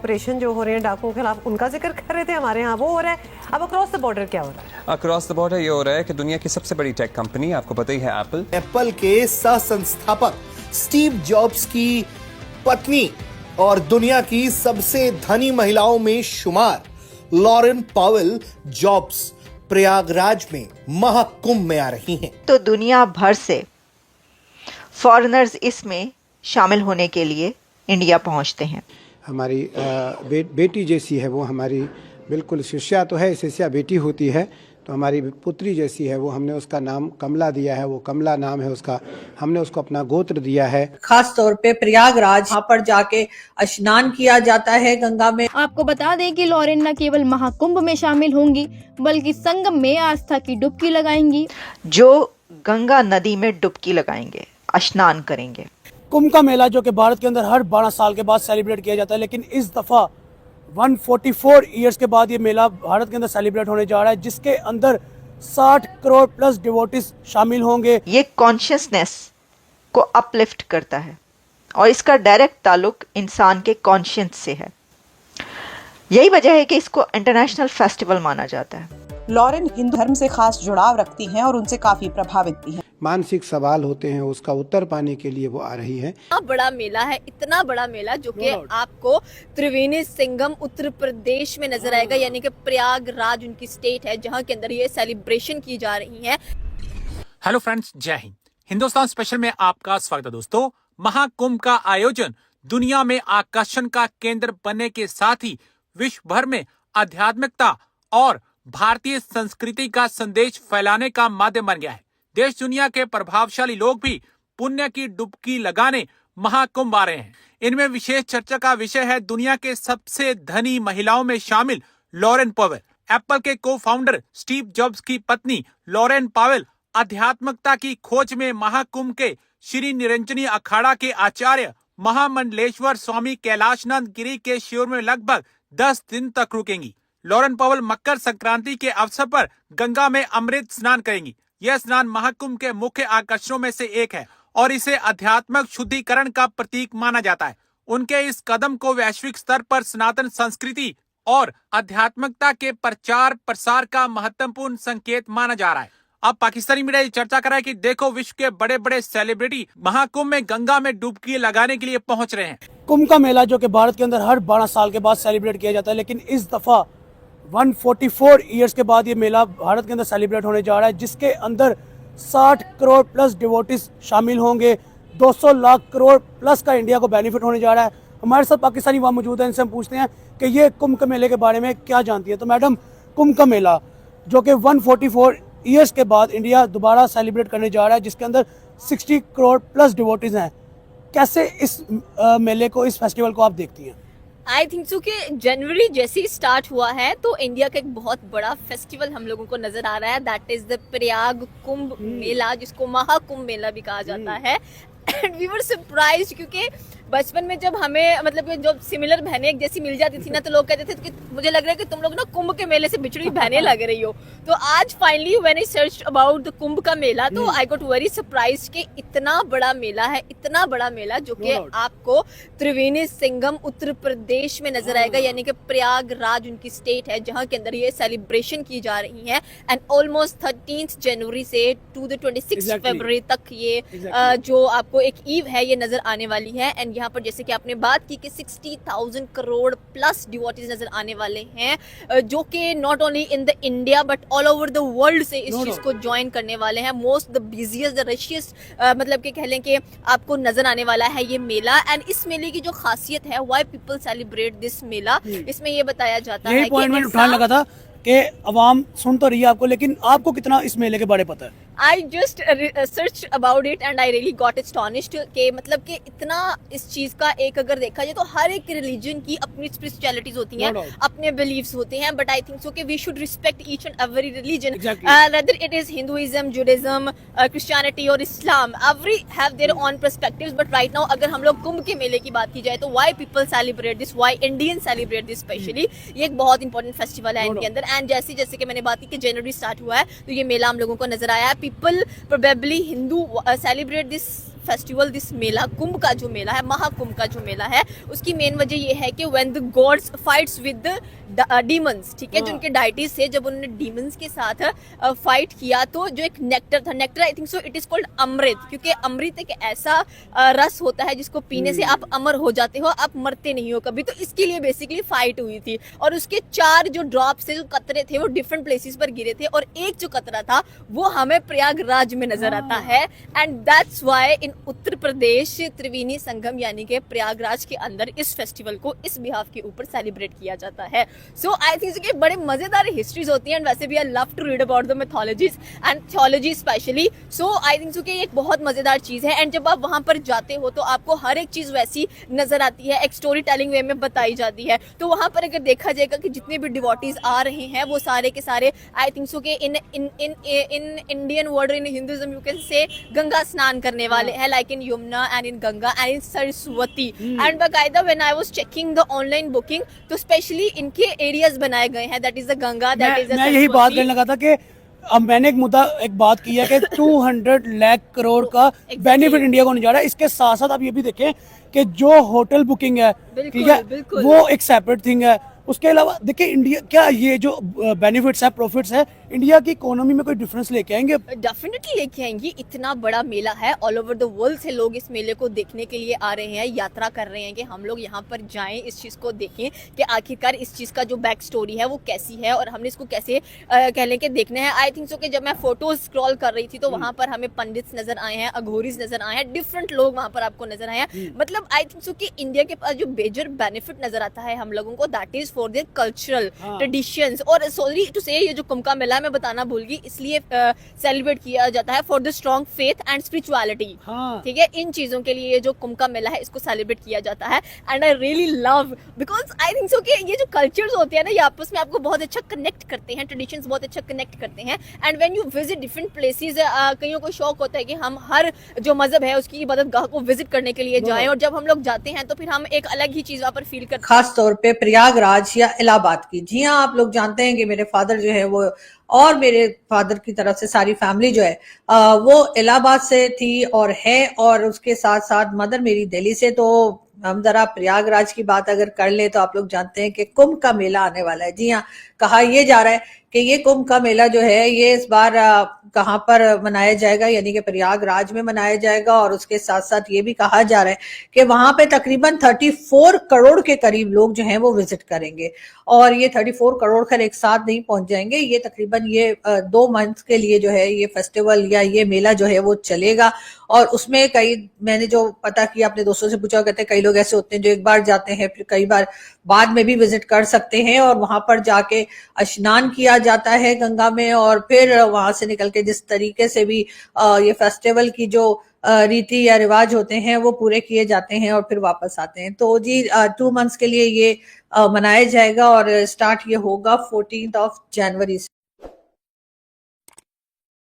Operation जो हो रहे हैं डाकुओं के खिलाफ, उनका जिक्र कर रहे थे, हमारे यहाँ वो हो रहा है। अब अक्रॉस द बॉर्डर क्या हो रहा है? अक्रॉस द बॉर्डर ये हो रहा है कि दुनिया की सबसे बड़ी टेक कंपनी, आपको पता ही है, एप्पल के सह संस्थापक स्टीव जॉब्स की पत्नी और दुनिया की सबसे धनी महिलाओं में शुमार लॉरेन पावेल जॉब्स प्रयागराज में महाकुंभ में आ रही हैं। तो दुनिया भर से फॉरेनर्स इसमें शामिल होने के लिए इंडिया पहुंचते हैं। हमारी बेटी जैसी है वो, हमारी बिल्कुल शिष्या तो है, शिष्या बेटी होती है, तो हमारी पुत्री जैसी है वो। हमने उसका नाम कमला दिया है, वो कमला नाम है उसका, हमने उसको अपना गोत्र दिया है। खास तौर पे प्रयागराज, वहाँ पर जाके स्नान किया जाता है गंगा में। आपको बता दें कि लॉरेन न केवल महाकुंभ में शामिल होंगी बल्कि संगम में आस्था की डुबकी लगाएंगी, जो गंगा नदी में डुबकी लगाएंगे, स्नान करेंगे। कुंभ का मेला जो कि भारत के अंदर हर 12 साल के बाद सेलिब्रेट किया जाता है, लेकिन इस दफा 144 ईयर्स के बाद ये मेला भारत के अंदर सेलिब्रेट होने जा रहा है, जिसके अंदर 60 करोड़ प्लस डिवोटीज शामिल होंगे। ये कॉन्शियसनेस को अपलिफ्ट करता है और इसका डायरेक्ट ताल्लुक इंसान के कॉन्शियस से है। यही वजह है कि इसको इंटरनेशनल फेस्टिवल माना जाता है। लॉरेन हिंदू धर्म से खास जुड़ाव रखती हैं और उनसे काफी प्रभावित भी हैं। मानसिक सवाल होते हैं, उसका उत्तर पाने के लिए वो आ रही है। इतना बड़ा मेला है, इतना बड़ा मेला जो कि आपको त्रिवेणी संगम उत्तर प्रदेश में नजर आएगा, यानी कि प्रयागराज उनकी स्टेट है जहां के अंदर ये सेलिब्रेशन की जा रही है। हेलो फ्रेंड्स, जय हिंद। हिंदुस्तान स्पेशल में आपका स्वागत है दोस्तों। महाकुंभ का आयोजन दुनिया में आकर्षण का केंद्र बनने के साथ ही विश्व भर में आध्यात्मिकता और भारतीय संस्कृति का संदेश फैलाने का माध्यम बन गया है। देश दुनिया के प्रभावशाली लोग भी पुण्य की डुबकी लगाने महाकुंभ आ रहे हैं। इनमें विशेष चर्चा का विषय है दुनिया के सबसे धनी महिलाओं में शामिल लॉरेन पावेल। एप्पल के को फाउंडर स्टीव जॉब्स की पत्नी लॉरेन पावेल आध्यात्मिकता की खोज में महाकुंभ के श्री निरंजनी अखाड़ा के आचार्य महामंडलेश्वर स्वामी कैलाशनाथ गिरी के शिविर में लगभग 10 दिन तक रुकेंगी। लॉरेन पावेल मकर संक्रांति के अवसर पर गंगा में अमृत स्नान करेंगी। यह स्नान महाकुंभ के मुख्य आकर्षणों में से एक है और इसे आध्यात्मिक शुद्धिकरण का प्रतीक माना जाता है। उनके इस कदम को वैश्विक स्तर पर सनातन संस्कृति और आध्यात्मिकता के प्रचार प्रसार का महत्वपूर्ण संकेत माना जा रहा है। अब पाकिस्तानी मीडिया ये चर्चा कर रहा है कि देखो, विश्व के बड़े बड़े सेलिब्रिटी महाकुंभ में गंगा में डुबकी लगाने के लिए पहुंच रहे हैं। कुंभ का मेला जो कि भारत के अंदर हर 12 साल के बाद सेलिब्रेट किया जाता है, लेकिन इस दफा 144 ईयर्स के बाद ये मेला भारत के अंदर सेलिब्रेट होने जा रहा है, जिसके अंदर 60 करोड़ प्लस डिवोटीज शामिल होंगे। 200 लाख करोड़ प्लस का इंडिया को बेनिफिट होने जा रहा है। हमारे साथ पाकिस्तानी वहाँ मौजूद है, इनसे हम पूछते हैं कि ये कुंभ के मेले के बारे में क्या जानती है। तो मैडम, कुंभ का मेला जो कि 144 ईयर्स के बाद इंडिया दोबारा सेलिब्रेट करने जा रहा है, जिसके अंदर 60 करोड़ प्लस डिवोटीज हैं, कैसे इस मेले को, इस फेस्टिवल को आप देखती हैं? आई थिंक सो कि जनवरी जैसे ही स्टार्ट हुआ है तो इंडिया का एक बहुत बड़ा फेस्टिवल हम लोगों को नजर आ रहा है, that is the Prayag Kumbh Mela, जिसको महाकुंभ मेला भी कहा जाता है। एंड वी वर सरप्राइज्ड क्योंकि बचपन में जब हमें मतलब जब सिमिलर बहनें एक जैसी मिल जाती थी ना, तो लोग कहते थे कि मुझे लग रहा है कि तुम लोग ना कुंभ के मेले से बिछड़ी बहनें लग रही हो। तो आज finally when I search about the Kumbh का मेला, तो आई गॉट वेरी सरप्राइज्ड कि इतना बड़ा मेला है, इतना बड़ा मेला जो कि आपको त्रिवेणी संगम उत्तर प्रदेश में नजर आएगा, यानी कि प्रयागराज उनकी स्टेट है जहां के अंदर ये सेलिब्रेशन की जा रही है। एंड ऑलमोस्ट 13 जनवरी से टू द 26 फरवरी तक ये जो आपको एक ईव है ये नजर आने वाली है। एंड यहाँ पर जैसे कि आपने बात की कि 60,000 करोड़ प्लस डिवोटीज नजर आने वाले हैं, जो कि not only in the India but all over the world से इस चीज को ज्वाइन करने वाले हैं। मोस्ट द बिजिएस्ट द रशिएस्ट मतलब कि कह लें कि आपको नजर आने वाला है ये मेला। एंड इस मेले की जो खासियत है, व्हाई पीपल सेलिब्रेट दिस मेला, इसमें ये बताया जाता है कि उठाने लगा था कि अवाम सुन तो रही है आपको, लेकिन आपको कितना इस मेले के बारे में पता है? I just searched about it and I really got astonished कि मतलब कि इतना इस चीज का एक अगर देखा जाए तो हर एक रिलीजन की अपनी स्पिरिचुअलिटीज होती हैं, अपने बिलीव्स होते हैं, बट आई थिंक सो कि we should respect each and every religion, whether it is Hinduism, Judaism, Christianity और Islam, every have their own perspectives. But right now अगर हम लोग कुंभ के मेले की बात की जाए तो why people celebrate this, why Indian celebrate this specially, ये एक बहुत इंपॉर्टेंट फेस्टिवल है इनके अंदर। एंड जैसे कि मैंने बात की कि जनवरी स्टार्ट हुआ है तो ये मेला हम लोगों को नजर आया है। People probably Hindu celebrate this festival, this mela, Kumbh का जो मेला है, महाकुंभ का जो मेला है, उसकी मेन वजह ये है कि when the gods fights with demons, ठीक है, जो उनके डाइटीज थे, जब उन्होंने डीमंस के साथ फाइट किया तो जो एक नेक्टर था, nectar I think so it is called amrit, क्योंकि अमृत एक ऐसा रस होता है जिसको पीने से आप अमर हो जाते हो, आप मरते नहीं हो कभी। तो इसके लिए बेसिकली फाइट हुई थी और उसके 4 जो ड्रॉप्स थे, जो कतरे थे, वो डिफरेंट प्लेसेस पर गिरे थे और एक जो कतरा था वो हमें प्रयागराज में नजर आता है। And that's why in Uttar Pradesh Triveni Sangam यानी कि प्रयागराज के अंदर इस फेस्टिवल को इस बिहाफ के ऊपर सेलिब्रेट किया जाता है। सो आई थिंक कि बड़े मजेदार हिस्ट्रीज होती हैं, एंड वैसे भी I love to read about the mythologies and theology specially. So I think कि ये एक बहुत मजेदार चीज है, एंड जब आप वहां पर जाते हो तो आपको हर एक चीज वैसी नजर आती है, एक स्टोरी टेलिंग वे में बताई जाती है। तो वहां पर अगर देखा जाएगा कि जितने भी डिवोटीज आ रहे हैं वो सारे के सारे आई थिंक सो कि in Indian word, in Hinduism you can say Ganga स्नान करने वाले हैं, like in Yamuna and in Ganga and in Saraswati. And बाकायदा when I was checking the online booking तो स्पेशली इनके एरियाज बनाए गए हैं, that is the Ganga, that is the मैं यही बात करने लगा था कि अब मैंने एक बात की है कि 200 लाख करोड़ का बेनिफिट इंडिया को नहीं जा रहा है। इसके साथ साथ आप ये भी देखें कि जो होटल बुकिंग है, ठीक है, वो एक सेपरेट थिंग है। उसके अलावा देखिए इंडिया, क्या ये जो बेनिफिट्स है, प्रॉफिट्स है, इंडिया की इकोनॉमी में कोई डिफरेंस लेके आएंगे? डेफिनेटली लेके आएंगे। इतना बड़ा मेला है, ऑल ओवर द वर्ल्ड से लोग इस मेले को देखने के लिए आ रहे हैं, यात्रा कर रहे हैं कि हम लोग यहाँ पर जाएं, इस चीज़ को देखें कि आखिरकार इस चीज़ का जो बैक स्टोरी है वो कैसी है और हमने इसको कैसे कह लें कि देखना है। आई थिंक सो कि जब मैं फोटोज स्क्रॉल कर रही थी तो वहाँ पर हमें पंडित्स नजर आए हैं, अघोरीज नजर आए हैं, डिफरेंट लोग वहाँ पर आपको नजर आए हैं। मतलब आई थिंक सो कि इंडिया के पास जो मेजर बेनिफिट नजर आता है हम लोगों को, that is for their cultural traditions. और सॉरी टू से, ये जो कुंभ का मेला मैं बताना भूल गई, इसलिए सेलिब्रेट किया जाता है for the strong faith and spirituality, ठीक है। इन चीजों के लिए ये जो कुंभ का मेला है इसको सेलिब्रेट किया जाता है, and I really love because I think so कि ये जो कल्चर्स होते हैं ना, ये आपस में आपको बहुत अच्छा कनेक्ट करते हैं, ट्रेडिशंस बहुत अच्छा कनेक्ट करते हैं। And when you visit different places, कईयों को शौक होता है कि हम हर जो मजहब है उसकी इबादतगाह को विजिट करने के लिए जाएं, और जब हम लोग जाते हैं तो फिर हम एक अलग ही चीज वहाँ पर फील करते हैं, खास तौर पे प्रयागराज या इलाहाबाद की। जी हाँ, आप लोग जानते हैं कि मेरे फादर जो है वो, और मेरे फादर की तरफ से सारी फैमिली जो है वो इलाहाबाद से थी और है, और उसके साथ साथ मदर मेरी दिल्ली से। तो हम जरा प्रयागराज की बात अगर कर ले तो आप लोग जानते हैं कि कुंभ का मेला आने वाला है। जी हाँ, कहा यह जा रहा है कि ये कुंभ का मेला जो है ये इस बार कहाँ पर मनाया जाएगा, यानी कि प्रयागराज में मनाया जाएगा। और उसके साथ साथ ये भी कहा जा रहा है कि वहां पे तकरीबन 34 करोड़ के करीब लोग जो हैं वो विजिट करेंगे, और ये 34 करोड़ खैर एक साथ नहीं पहुंच जाएंगे, ये तकरीबन ये 2 मंथ के लिए जो है ये फेस्टिवल या ये मेला जो है वो चलेगा। और उसमें कई, मैंने जो पता किया अपने दोस्तों से पूछा, कहते हैं कई लोग ऐसे होते हैं जो एक बार जाते हैं फिर कई बार बाद में भी विजिट कर सकते हैं, और वहां पर जाके स्नान किया जाता है गंगा में, और फिर वहां से निकल के जिस तरीके से भी ये फेस्टिवल की जो रीति या रिवाज होते हैं वो पूरे किए जाते हैं और फिर वापस आते हैं। तो जी 2 मंथ्स के लिए ये मनाया जाएगा, और स्टार्ट ये होगा 14 जनवरी से।